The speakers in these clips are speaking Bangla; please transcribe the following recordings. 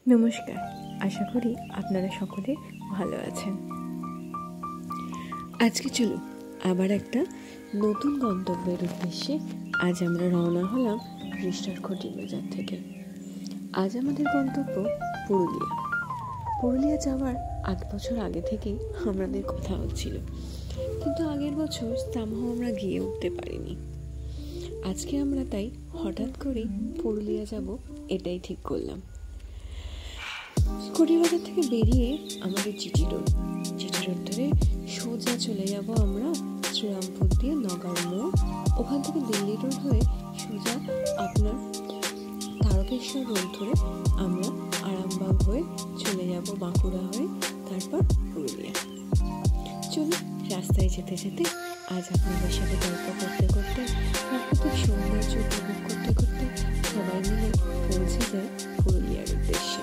নমস্কার, আশা করি আপনারা সকলে ভালো আছেন। আজকে চলুন আবার একটা নতুন গন্তব্যের উদ্দেশ্যে আজ আমরা রওনা হলাম রিষ্টার খটির বাজার থেকে। আজ আমাদের গন্তব্য পুরুলিয়া। পুরুলিয়া যাওয়ার 8 বছর আগে থেকেই আমাদের কথা হচ্ছিল, কিন্তু আগের বছর সামহাও আমরা গিয়ে উঠতে পারিনি। আজকে আমরা তাই হঠাৎ করেই পুরুলিয়া যাব এটাই ঠিক করলাম। খটিবাজার থেকে বেরিয়ে আমাদের জিটি রোড ধরে সোজা চলে যাব আমরা শ্রীরামপুর দিয়ে নগাঁও মোড়, ওখান থেকে দিল্লি রোড হয়ে সোজা আপনার তারকেশ্বর রোড ধরে আমরা আরামবাগ হয়ে চলে যাব বাঁকুড়া হয়ে, তারপর পুরুলিয়া। চলুন রাস্তায় যেতে যেতে আজ আপনাদের সাথে গল্প করতে করতে প্রাকৃতিক সৌন্দর্য উপভোগ করতে করতে সবাই মিলে পৌঁছে যায় পুরুলিয়ার উদ্দেশ্যে।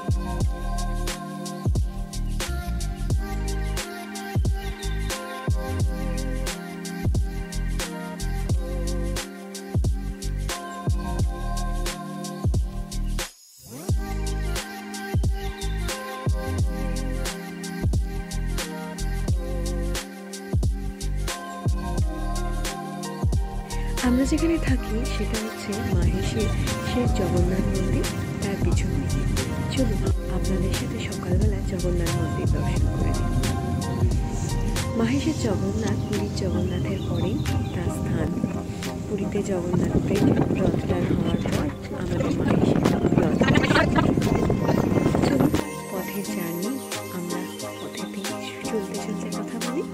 আমরা যেখানে থাকি সেটা হচ্ছে মাহেশের সেই জগন্নাথ মন্দির, তার পিছন দিকে। চলুন আপনাদের সাথে সকালবেলা জগন্নাথ মন্দির দর্শন করে নিই। মাহেশের জগন্নাথ পুরীর জগন্নাথের পরেই তার স্থান। পুরীতে জগন্নাথের রথটান হওয়ার পর আমাদের মাহেশের রথ। চলুন পথের জার্নি, আমরা পথেতে চলতে চলতে কথা বলি।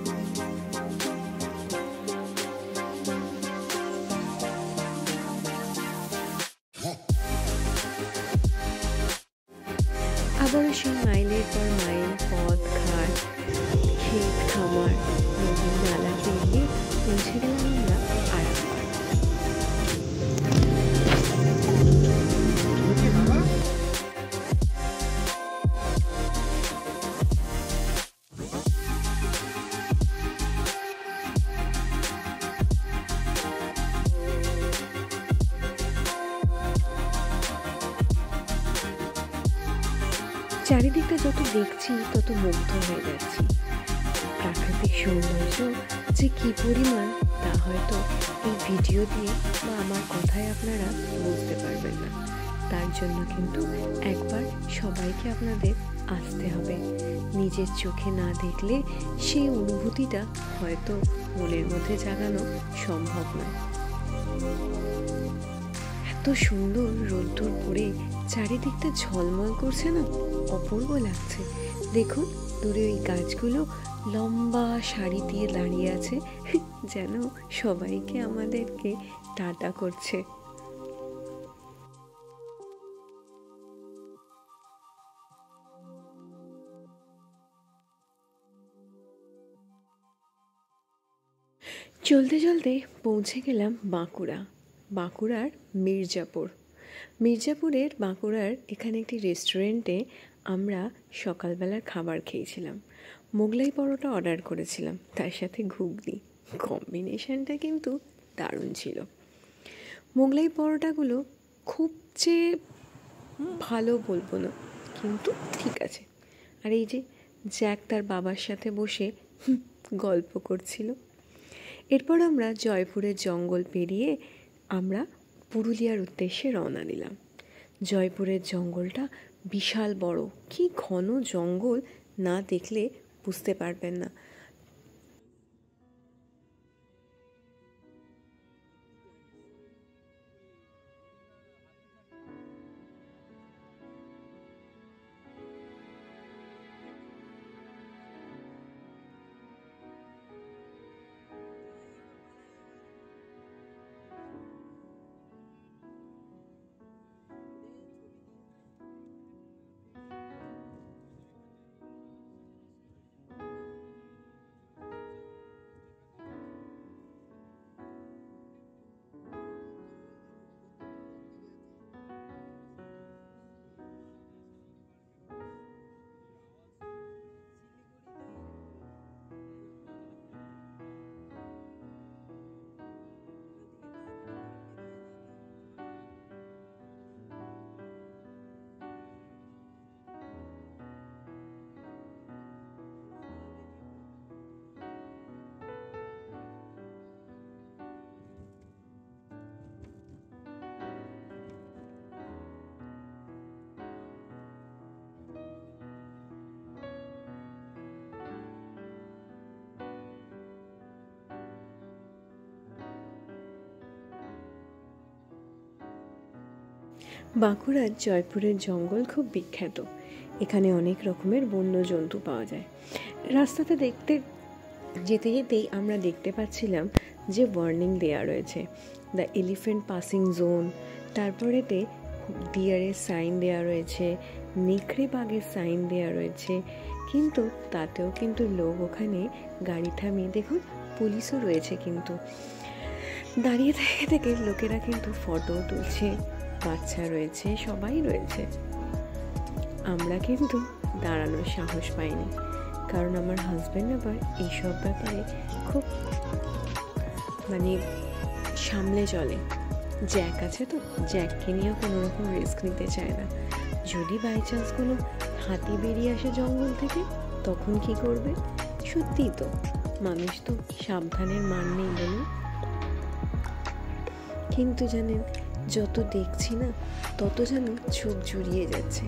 আবারও সেই মাইলের পর মাইল পথ ঘাট ক্ষেত খামার নদী নালা পেরিয়ে পৌঁছে গেলাম আমরা আরামবাগ। চারিদিকটা যত দেখছি তত মুগ্ধ হয়ে যাচ্ছি। প্রাকৃতিক সৌন্দর্য যে কি পরিমাণ তা হয়তো এই ভিডিও দিয়ে বা আমার কথায় আপনারা বুঝতে পারবেন না। তার জন্য কিন্তু একবার সবাইকে আপনাদের আসতে হবে। নিজের চোখে না দেখলে সেই অনুভূতিটা হয়তো মনের মধ্যে জাগানো সম্ভব নয়। এত সুন্দর রোদ্দুর পড়ে চারিদিকটা ঝলমল করছে না, অপূর্ব লাগছে। দেখুন দূরে ওই গাছগুলো লম্বা সারি দিয়ে দাঁড়িয়ে আছে, যেন সবাইকে আমাদেরকে টাটা করছে। চলতে চলতে পৌঁছে গেলাম বাঁকুড়ার মির্জাপুরের বাঁকুড়ার এখানে একটি রেস্টুরেন্টে আমরা সকালবেলার খাবার খেয়েছিলাম। মোগলাই পরোটা অর্ডার করেছিলাম, তার সাথে ঘুগনি। কম্বিনেশনটা কিন্তু দারুণ ছিল। মোগলাই পরোটাগুলো খুব যে ভালো বলবো না, কিন্তু ঠিক আছে। আর এই যে জ্যাক তার বাবার সাথে বসে গল্প করছিল। এরপর আমরা জয়পুরের জঙ্গল পেরিয়ে আমরা পুরুলিয়ার উদ্দেশ্যে রওনা দিলাম। জয়পুরের জঙ্গলটা বিশাল বড়, কি ঘন জঙ্গল, না দেখলে বুঝতে পারবেন না। বাঁকুড়ার জয়পুরের জঙ্গল খুব বিখ্যাত। এখানে অনেক রকমের বন্য জন্তু পাওয়া যায়। রাস্তাতে যেতে যেতেই আমরা দেখতে পাচ্ছিলাম যে ওয়ার্নিং দেওয়া রয়েছে, দ্য এলিফ্যান্ট পাসিং জোন, তারপরেতে ডিয়ারের সাইন দেওয়া রয়েছে, নেকড়ে বাঘের সাইন দেওয়া রয়েছে। কিন্তু তাতেও কিন্তু লোক ওখানে গাড়ি থামিয়ে, দেখুন পুলিশও রয়েছে, কিন্তু দাঁড়িয়ে থেকে থেকে লোকেরা কিন্তু ফটো তুলছে, বাচ্চা রয়েছে, সবাই রয়েছে। আমরা কিন্তু দাঁড়ানোর সাহস পাইনি, কারণ আমার হাজব্যান্ড আবার এইসব ব্যাপারে খুব সামলে চলে। জ্যাক আছে তো, জ্যাককে নিয়েও কোনো রকম রিস্ক নিতে চায় না। যদি বাই চান্স কোনো হাতি বেরিয়ে আসে জঙ্গল থেকে, তখন কি করবে? সত্যিই তো, মানুষ তো সাবধানের মান নেই বলুন। কিন্তু জানেন, যত দেখছি না তত যেন চোখ জুড়িয়ে যাচ্ছে।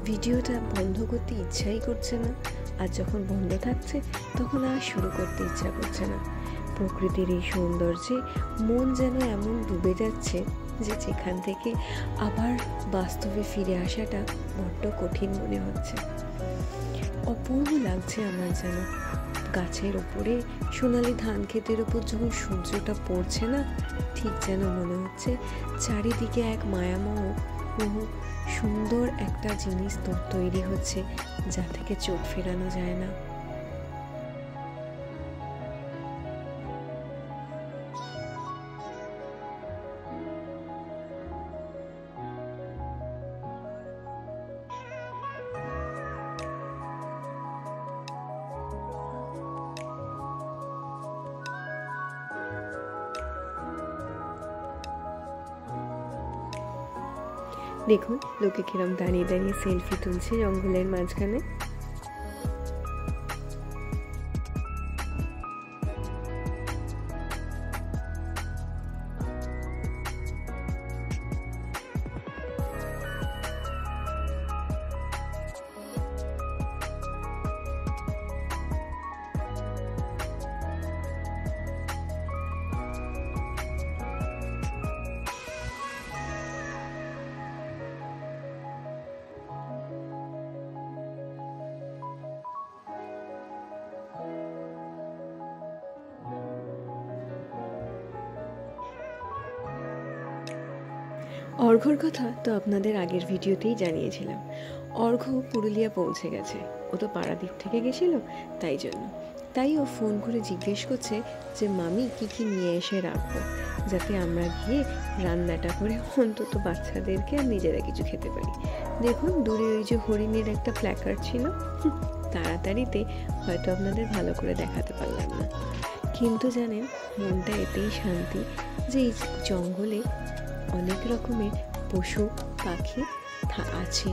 ভিডিওটা বন্ধ করতে ইচ্ছাই করছে না, আর যখন বন্ধ থাকছে তখন আর শুরু করতে ইচ্ছা করছে না। প্রকৃতির এই সৌন্দর্যে মন যেন এমন ডুবে যাচ্ছে যে যেখান থেকে আবার বাস্তবে ফিরে আসাটা বড্ড কঠিন মনে হচ্ছে। অপূর্ব লাগছে আমার যেন। গাছের ওপরে সোনালি ধান ক্ষেতের ওপর যখন সূর্যটা পড়ছে না, ঠিক যেন মনে হচ্ছে চারিদিকে এক মায়াময় সুন্দর একটা জিনিস তৈরি হচ্ছে, যা থেকে চোখ ফেরানো যায় না। দেখুন লোকে কিরম দাঁড়িয়ে দাঁড়িয়ে সেলফি তুলছে জঙ্গলের মাঝখানে। অর্ঘ্যর কথা তো আপনাদের আগের ভিডিওতেই জানিয়েছিলাম। অর্ঘ্য পুরুলিয়া পৌঁছে গেছে। ও তো পাড়াদ্বীপ থেকে গেছিল, তাই ও ফোন করে জিজ্ঞেস করছে যে মামি কি কি নিয়ে এসে রাখবো, যাতে আমরা গিয়ে রান্নাটা করে অন্তত বাচ্চাদেরকে আর নিজেরা কিছু খেতে পারি। দেখুন দূরে ওই যে হরিণের একটা প্ল্যাকার্ড ছিল, তাড়াতাড়িতে হয়তো আপনাদের ভালো করে দেখাতে পারলাম না, কিন্তু জানেন মনটা এতেই শান্তি যে এই জঙ্গলে অনেক রকমের পশু পাখি আছে,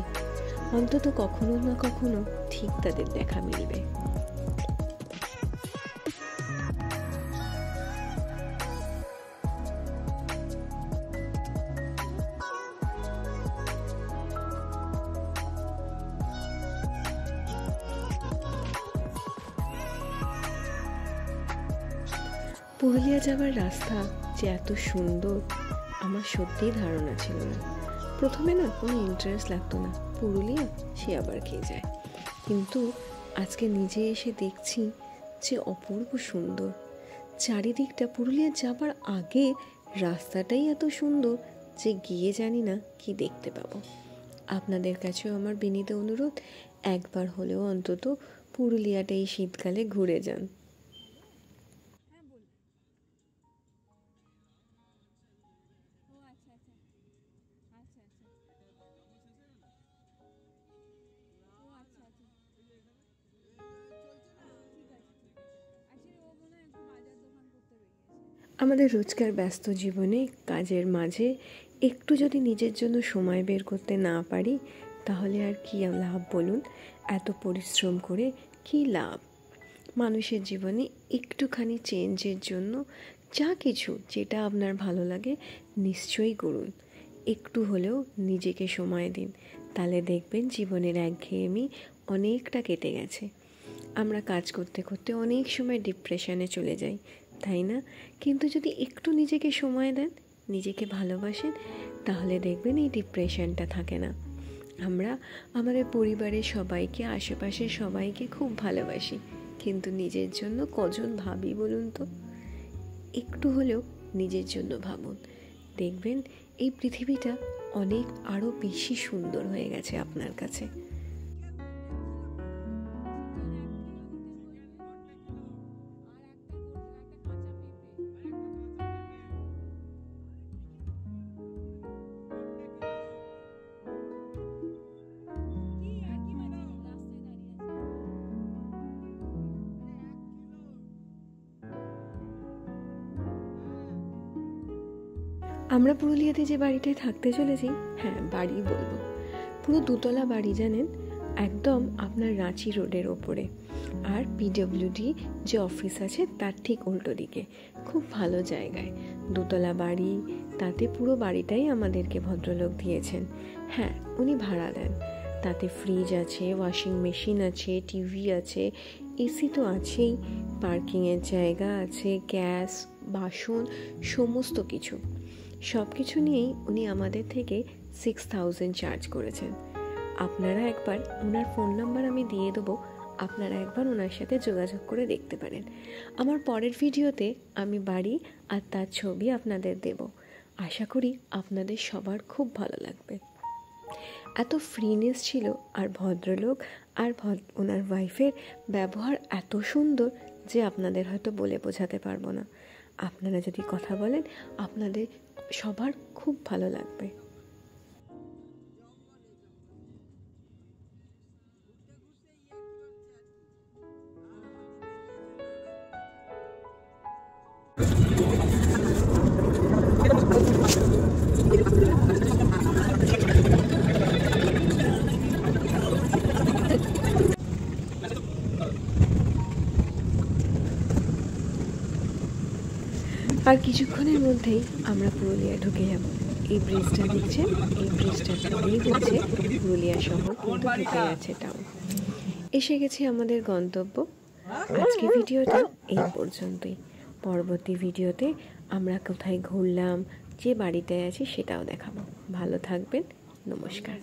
অন্তত কখনো না কখনো ঠিক তাদের দেখা মিলবে। পুরুলিয়া যাওয়ার রাস্তা যে এত সুন্দর আমার সত্যিই ধারণা ছিল না। প্রথমে না কোনো ইন্টারেস্ট লাগতো না, পুরুলিয়া সে আবার খেয়ে যায়, কিন্তু আজকে নিজে এসে দেখছি যে অপূর্ব সুন্দর। চারিদিকটা পুরুলিয়া যাবার আগে রাস্তাটাই এত সুন্দর যে গিয়ে জানি না কি দেখতে পাবো। আপনাদের কাছেও আমার বিনীত অনুরোধ, একবার হলেও অন্তত পুরুলিয়াটা এই শীতকালে ঘুরে যান। আমাদের রোজকার ব্যস্ত জীবনে কাজের মাঝে একটু যদি নিজের জন্য সময় বের করতে না পারি, তাহলে আর কী লাভ বলুন? এত পরিশ্রম করে কী লাভ? মানুষের জীবনে একটুখানি চেঞ্জের জন্য যা কিছু যেটা আপনার ভালো লাগে নিশ্চয়ই করুন। একটু হলেও নিজেকে সময় দিন, তাহলে দেখবেন জীবনের একঘেয়েমি অনেকটা কেটে গেছে। আমরা কাজ করতে করতে অনেক সময় ডিপ্রেশনে চলে যাই, তাই না? কিন্তু যদি একটু নিজেকে সময় দেন, নিজেকে ভালোবাসেন, তাহলে দেখবেন এই ডিপ্রেশনটা থাকে না। আমরা আমাদের পরিবারের সবাইকে, আশেপাশের সবাইকে খুব ভালোবাসি, কিন্তু নিজের জন্য কজন ভাবি বলুন তো? একটু হলেও নিজের জন্য ভাবুন, দেখবেন এই পৃথিবীটা অনেক আরও বেশি সুন্দর হয়ে গেছে আপনার কাছে। আমরা পুরুলিয়াতে যে বাড়িটায় থাকতে চলেছি, হ্যাঁ বাড়ি বলবো, পুরো 2 তলা বাড়ি জানেন, একদম আপনার রাঁচি রোডের ওপরে। আর পিডব্লিউডি যে অফিস আছে তার ঠিক উল্টো দিকে, খুব ভালো জায়গায় 2 তলা বাড়ি। তাতে পুরো বাড়িটাই আমাদেরকে ভদ্রলোক দিয়েছেন। হ্যাঁ, উনি ভাড়া দেন। তাতে ফ্রিজ আছে, ওয়াশিং মেশিন আছে, টিভি আছে, এসি তো আছেই, পার্কিংয়ের জায়গা আছে, গ্যাস, বাসন, সমস্ত কিছু। সব কিছু নিয়েই উনি আমাদের থেকে 6000 চার্জ করেছেন। আপনারা একবার, ওনার ফোন নাম্বার আমি দিয়ে দেবো, আপনারা একবার ওনার সাথে যোগাযোগ করে দেখতে পারেন। আমার পরের ভিডিওতে আমি বাড়ি আর তার ছবি আপনাদের দেব। আশা করি আপনাদের সবার খুব ভালো লাগবে। এত ফ্রিনেস ছিল, আর ভদ্রলোক আর ওনার ওয়াইফের ব্যবহার এত সুন্দর যে আপনাদের হয়তো বলে বোঝাতে পারবো না। আপনারা যদি কথা বলেন, আপনাদের সবার খুব ভালো লাগবে। আর কিছুক্ষণের মধ্যেই আমরা পুরুলিয়া ঢুকে যাব। এই ব্রিজটা দেখছেন, এই ব্রিজটার পরেই হচ্ছে পুরুলিয়া শহর, কিন্তু ঢুকে গেছে টাউন। এসে গেছে আমাদের গন্তব্য। আজকে ভিডিওটা এই পর্যন্তই। পরবর্তী ভিডিওতে আমরা কোথায় ঘুরলাম, যে বাড়িটায় আছি সেটাও দেখাবো। ভালো থাকবেন, নমস্কার।